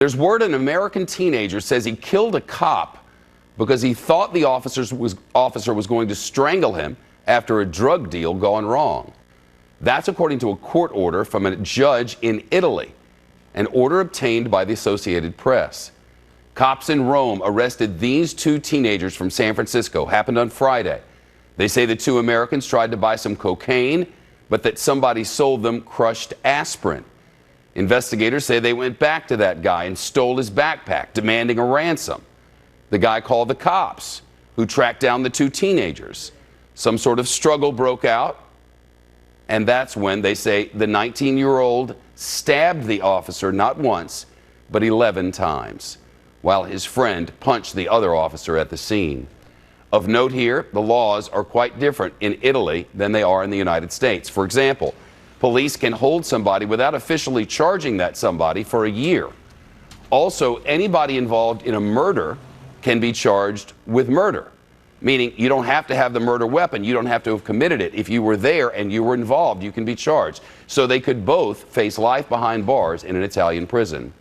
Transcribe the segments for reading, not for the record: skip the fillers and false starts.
There's word an American teenager says he killed a cop because he thought the officer was going to strangle him after a drug deal gone wrong. That's according to a court order from a judge in Italy, an order obtained by the Associated Press. Cops in Rome arrested these two teenagers from San Francisco. Happened on Friday. They say the two Americans tried to buy some cocaine, but that somebody sold them crushed aspirin. Investigators say they went back to that guy and stole his backpack, demanding a ransom. The guy called the cops, who tracked down the two teenagers. Some sort of struggle broke out, and that's when they say the 19-year-old stabbed the officer not once, but 11 times, while his friend punched the other officer at the scene. Of note here, the laws are quite different in Italy than they are in the United States. For example, police can hold somebody without officially charging that somebody for a year. Also, anybody involved in a murder can be charged with murder, meaning you don't have to have the murder weapon. You don't have to have committed it. If you were there and you were involved, you can be charged. So they could both face life behind bars in an Italian prison.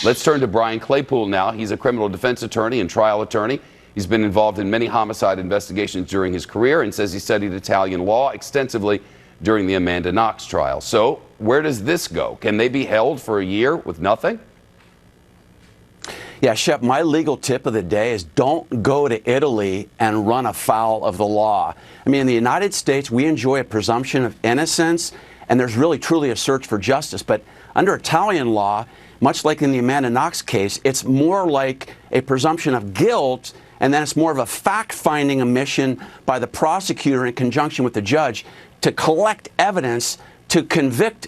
Let's turn to Brian Claypool now. He's a criminal defense attorney and trial attorney. He's been involved in many homicide investigations during his career and says he studied Italian law extensively during the Amanda Knox trial. So where does this go? Can they be held for a year with nothing? Yeah, Shep, my legal tip of the day is don't go to Italy and run afoul of the law. I mean, in the United States, we enjoy a presumption of innocence, and there's really truly a search for justice. But under Italian law, much like in the Amanda Knox case, it's more like a presumption of guilt, and then it's more of a fact-finding mission by the prosecutor in conjunction with the judge to collect evidence to convict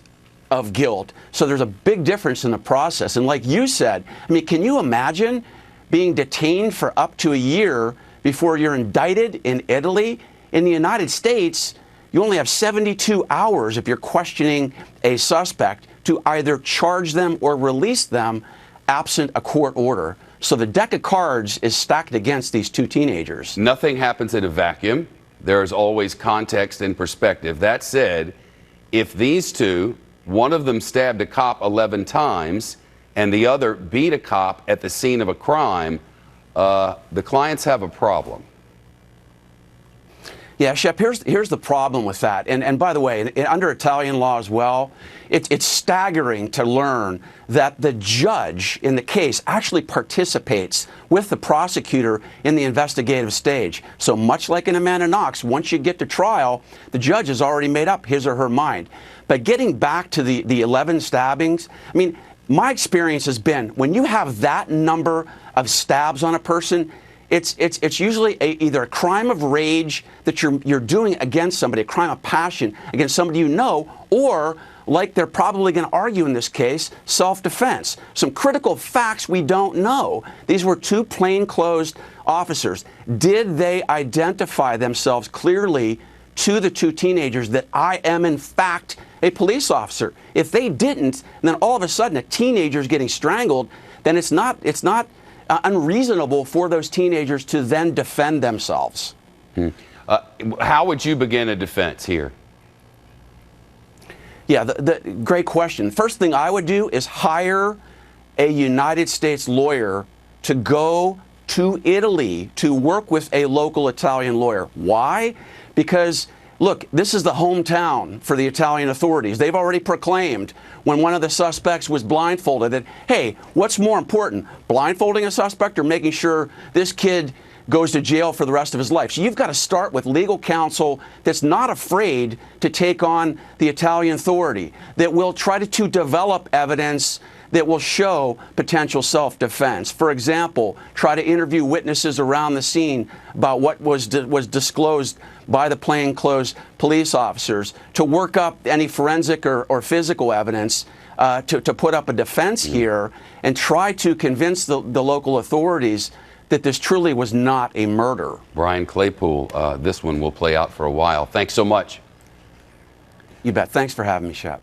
of guilt. So there's a big difference in the process. And like you said, I mean, can you imagine being detained for up to a year before you're indicted in Italy? In the United States, you only have 72 hours if you're questioning a suspect to either charge them or release them absent a court order. So the deck of cards is stacked against these two teenagers. Nothing happens in a vacuum. There is always context and perspective. That said, if these two, one of them stabbed a cop 11 times and the other beat a cop at the scene of a crime, the clients have a problem. Yeah, Shep, here's the problem with that. And by the way, under Italian law as well, it's staggering to learn that the judge in the case actually participates with the prosecutor in the investigative stage. So much like in Amanda Knox, once you get to trial, the judge has already made up his or her mind. But getting back to the 11 stabbings, I mean, my experience has been when you have that number of stabs on a person, it's usually either a crime of rage that you're doing against somebody, a crime of passion against somebody you know, or, like they're probably going to argue in this case, self-defense. Some critical facts we don't know. These were two plainclothes officers. Did they identify themselves clearly to the two teenagers that I am, in fact, a police officer? If they didn't, then all of a sudden a teenager is getting strangled, then it's not unreasonable for those teenagers to then defend themselves. How would you begin a defense here? Yeah, great question. First thing I would do is hire a United States lawyer to go to Italy to work with a local Italian lawyer. Why? Because, look, this is the hometown for the Italian authorities. They've already proclaimed when one of the suspects was blindfolded that, hey, what's more important, blindfolding a suspect or making sure this kid goes to jail for the rest of his life? So you've got to start with legal counsel that's not afraid to take on the Italian authority, that will try to develop evidence that will show potential self-defense. For example, try to interview witnesses around the scene about what was disclosed by the plainclothes police officers, to work up any forensic or physical evidence to put up a defense here and try to convince the local authorities that this truly was not a murder. Brian Claypool, this one will play out for a while. Thanks so much. You bet. Thanks for having me, Shep.